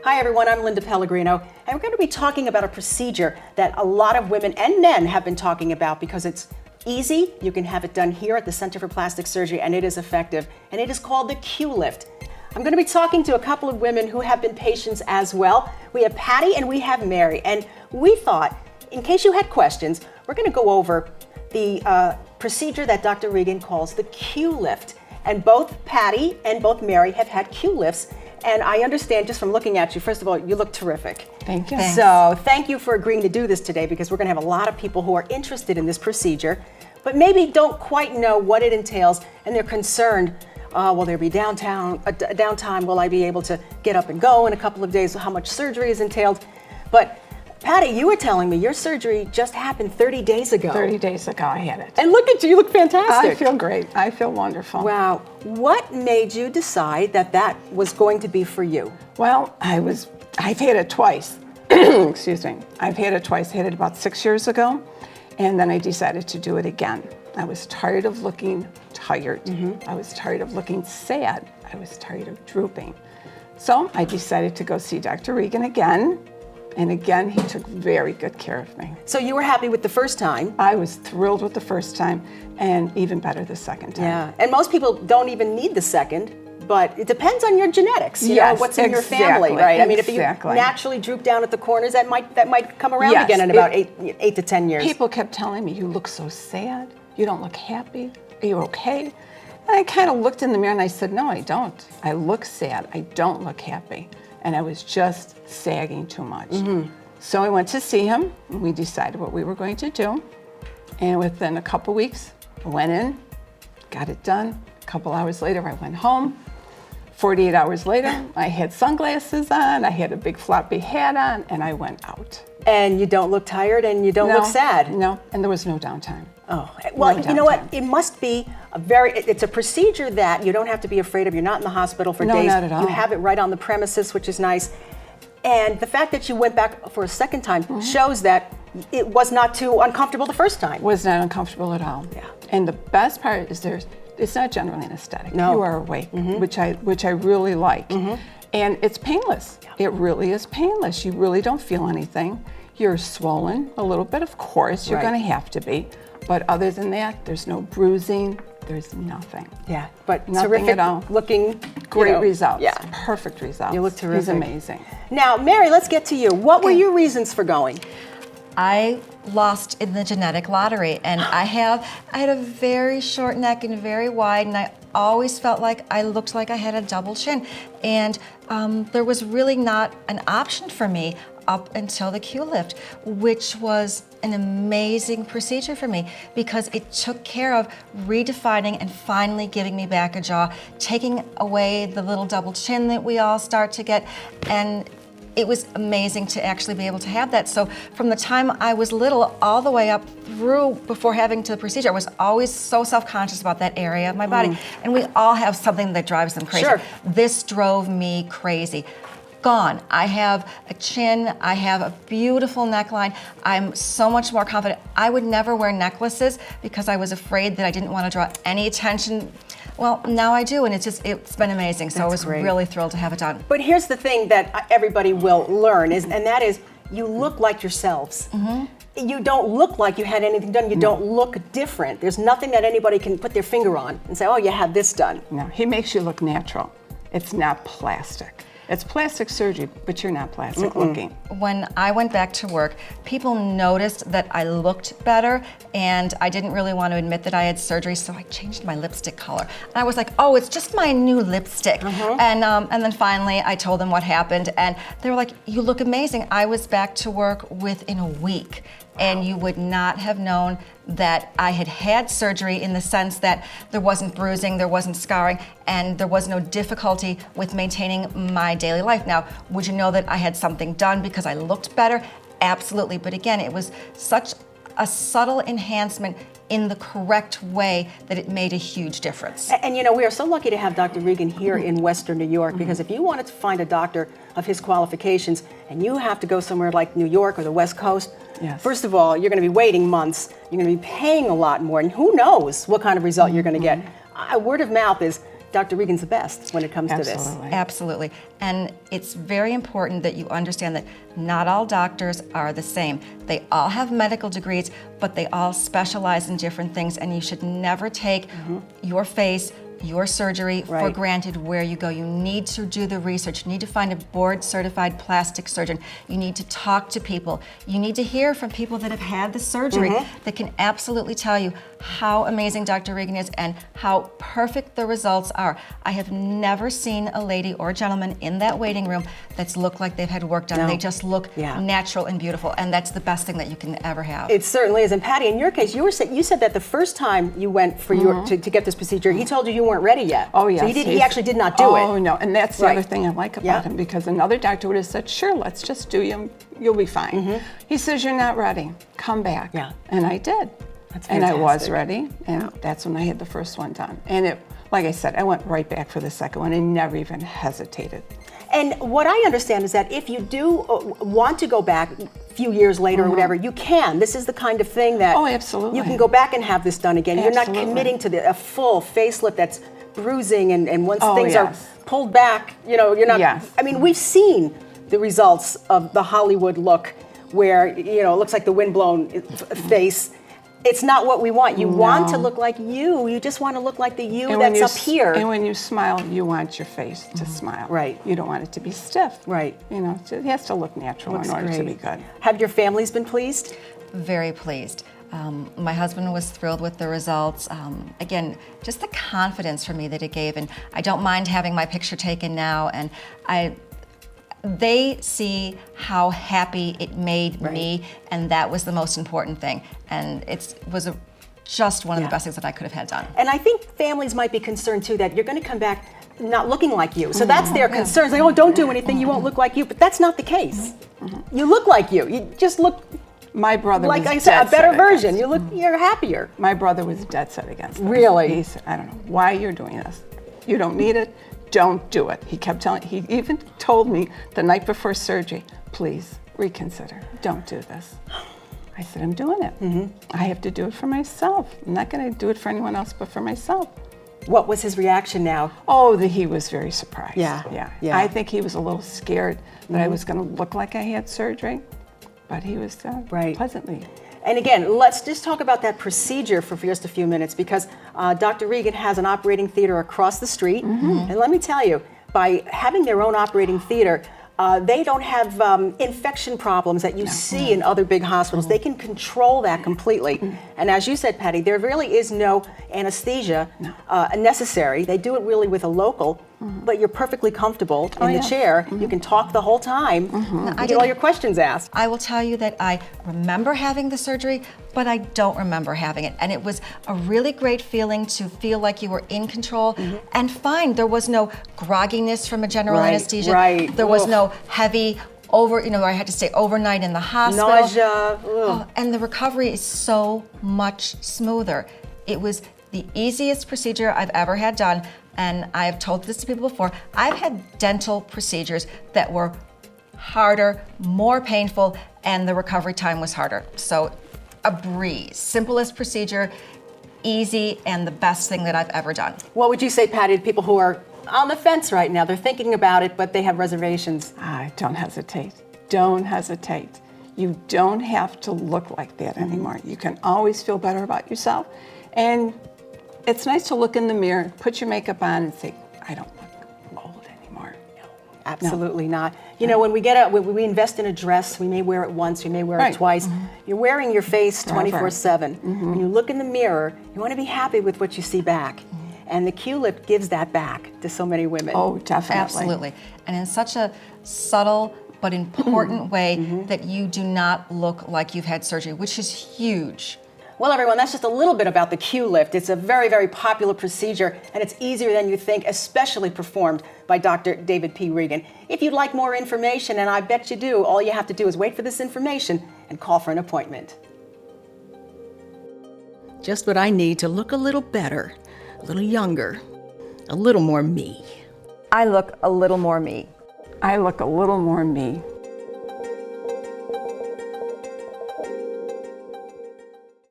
Hi everyone, I'm Linda Pellegrino, and we're going to be talking about a procedure that a lot of women and men have been talking about because it's easy. You can have it done here at the Center for Plastic Surgery, and it is effective, and it is called the QLift. I'm going to be talking to a couple of women who have been patients as well. We have Patty and we have Mary, and we thought, in case you had questions, we're going to go over the procedure that Dr. Regan calls the QLift. And both Patty and both Mary have had QLifts. And I understand just from looking at you, first of all, you look terrific. Thank you. So thank you for agreeing to do this today, because we're going to have a lot of people who are interested in this procedure, but maybe don't quite know what it entails, and they're concerned, will there be downtime? Will I be able to get up and go in a couple of days? How much surgery is entailed? But Patty, you were telling me your surgery just happened 30 days ago. 30 days ago I had it. And look at you, you look fantastic. I feel great. I feel wonderful. Wow. What made you decide that that was going to be for you? Well, I've had it twice. Excuse me. I've had it twice. I had it about 6 years ago, and then I decided to do it again. I was tired of looking tired. I was tired of looking sad. I was tired of drooping. So I decided to go see Dr. Regan again. And again, he took very good care of me. So you were happy with the first time? I was thrilled with the first time, and even better the second time. Yeah, and most people don't even need the second, but it depends on your genetics, you know, what's in your family, right? I mean, if you naturally droop down at the corners, that might come around again in about 8 to 10 years. People kept telling me, you look so sad, you don't look happy, are you okay? And I kind of looked in the mirror and I said, no, I don't. I look sad, I don't look happy. And I was just sagging too much. So I went to see him, and we decided what we were going to do. And within a couple weeks, I went in, got it done. A couple hours later, I went home. 48 hours later, I had sunglasses on, I had a big floppy hat on, and I went out. And you don't look tired, and you don't look sad. No, and there was no downtime. Oh, well, you know what? It must be it's a procedure that you don't have to be afraid of. You're not in the hospital for days. No, not at all. You have it right on the premises, which is nice. And the fact that you went back for a second time shows that it was not too uncomfortable the first time. Was not uncomfortable at all. Yeah. And the best part is it's not generally anesthetic. No. You are awake, which I really like. And it's painless. Yeah. It really is painless. You really don't feel anything. You're swollen a little bit, of course. You're going to have to be. But other than that, there's no bruising. There's nothing. Yeah, but nothing terrific at all. Looking. Great results. Yeah. Perfect results. You look terrific. He's amazing. Now, Mary, let's get to you. What were your reasons for going? I lost in the genetic lottery, and I had a very short neck and very wide, and I always felt like I looked like I had a double chin, and there was really not an option for me up until the QLift, which was an amazing procedure for me because it took care of redefining and finally giving me back a jaw, taking away the little double chin that we all start to get, and it was amazing to actually be able to have that. So from the time I was little all the way up through before having to the procedure, I was always so self-conscious about that area of my body. And we all have something that drives them crazy. Sure. This drove me crazy. Gone. I have a chin, I have a beautiful neckline. I'm so much more confident. I would never wear necklaces because I was afraid that I didn't want to draw any attention. Well, now I do, and it's been amazing. So I was really thrilled to have it done. But here's the thing that everybody will learn and that is you look like yourselves. You don't look like you had anything done. You don't look different. There's nothing that anybody can put their finger on and say, oh, you had this done. No, he makes you look natural. It's not plastic. It's plastic surgery, but you're not plastic looking. When I went back to work, people noticed that I looked better, and I didn't really want to admit that I had surgery, so I changed my lipstick color. And I was like, oh, it's just my new lipstick. And then finally, I told them what happened, and they were like, you look amazing. I was back to work within a week. And you would not have known that I had had surgery in the sense that there wasn't bruising, there wasn't scarring, and there was no difficulty with maintaining my daily life. Now, would you know that I had something done because I looked better? Absolutely, but again, it was such a subtle enhancement in the correct way that it made a huge difference. And you know, we are so lucky to have Dr. Regan here in Western New York, because if you wanted to find a doctor of his qualifications and you have to go somewhere like New York or the West Coast, first of all, you're going to be waiting months, you're going to be paying a lot more, and who knows what kind of result you're going to get. Word of mouth is Dr. Regan's the best when it comes to this. Absolutely. Absolutely. And it's very important that you understand that not all doctors are the same. They all have medical degrees, but they all specialize in different things, and you should never take your face, your surgery for Right. granted where you go. You need to do the research. You need to find a board-certified plastic surgeon. You need to talk to people. You need to hear from people that have had the surgery that can absolutely tell you how amazing Dr. Regan is and how perfect the results are. I have never seen a lady or gentleman in that waiting room that's looked like they've had work done. No. They just look Yeah. natural and beautiful, and that's the best thing that you can ever have. It certainly is. And Patty, in your case, you said that the first time you went for to get this procedure, he told you weren't ready yet. Oh, yes. So he actually did not do it. Oh, no. And that's the Right. other thing I like about Yeah. him, because another doctor would have said, sure, let's just do you. You'll be fine. He says, you're not ready. Come back. Yeah. And I did. That's and I was fantastic. ready. And that's when I had the first one done. And it, like I said, I went right back for the second one and never even hesitated. And what I understand is that if you do want to go back a few years later or whatever, you can. This is the kind of thing that Oh, absolutely. you can go back and have this done again. You're not Absolutely. committing to a full facelift that's bruising, and once Oh, things yes. are pulled back, you're not. Yes. I mean, we've seen the results of the Hollywood look where, it looks like the windblown face. It's not what we want. You want to look like you. You just want to look like the you And when that's up here. And when you smile, you want your face to smile. Right. You don't want it to be stiff. Right. It has to look natural Looks in order to great. be good. Have your families been pleased? Very pleased. My husband was thrilled with the results. Again, just the confidence for me that it gave, and I don't mind having my picture taken now. And they see how happy it made me, and that was the most important thing. And it was just one of the best things that I could have had done. And I think families might be concerned too that you're going to come back not looking like you. So that's their concerns. Like, oh, don't do anything, you won't look like you. But that's not the case. You look like you. You just look My brother like was I said, dead a better set version. against You're happier. My brother was dead set against this. Really? He said, I don't know why you're doing this. You don't need it. Don't do it. He kept telling, he even told me the night before surgery, please reconsider. Don't do this. I said, I'm doing it. I have to do it for myself. I'm not going to do it for anyone else but for myself. What was his reaction now? Oh, he was very surprised. Yeah. I think he was a little scared that I was going to look like I had surgery, but he was Right. pleasantly. And again, let's just talk about that procedure for just a few minutes, because Dr. Regan has an operating theater across the street. And let me tell you, by having their own operating theater, they don't have infection problems that you see in other big hospitals. They can control that completely. And as you said, Patty, there really is no anesthesia necessary. They do it really with a local, but you're perfectly comfortable in the chair. You can talk the whole time. You get all your questions asked. I will tell you that I remember having the surgery, but I don't remember having it. And it was a really great feeling to feel like you were in control. And fine, there was no grogginess from a general Right, anesthesia. right. There was Oof. no heavy I had to stay overnight in the hospital. Nausea. Oh, and the recovery is so much smoother. It was the easiest procedure I've ever had done. And I've told this to people before. I've had dental procedures that were harder, more painful, and the recovery time was harder. So a breeze, simplest procedure, easy, and the best thing that I've ever done. What would you say, Patty, to people who are on the fence right now? They're thinking about it, but they have reservations. Don't hesitate. Don't hesitate. You don't have to look like that anymore. You can always feel better about yourself. And it's nice to look in the mirror, put your makeup on, and say, I don't look old anymore. Absolutely not. You know, when we invest in a dress, we may wear it once, we may wear it Right. twice. You're wearing your face Forever. 24/7. When you look in the mirror, you want to be happy with what you see back. And the QLift gives that back to so many women. Oh, definitely. Absolutely. And in such a subtle but important way that you do not look like you've had surgery, which is huge. Well, everyone, that's just a little bit about the QLift. It's a very, very popular procedure, and it's easier than you think, especially performed by Dr. David P. Regan. If you'd like more information, and I bet you do, all you have to do is wait for this information and call for an appointment. Just what I need to look a little better, a little younger, a little more me. I look a little more me. I look a little more me.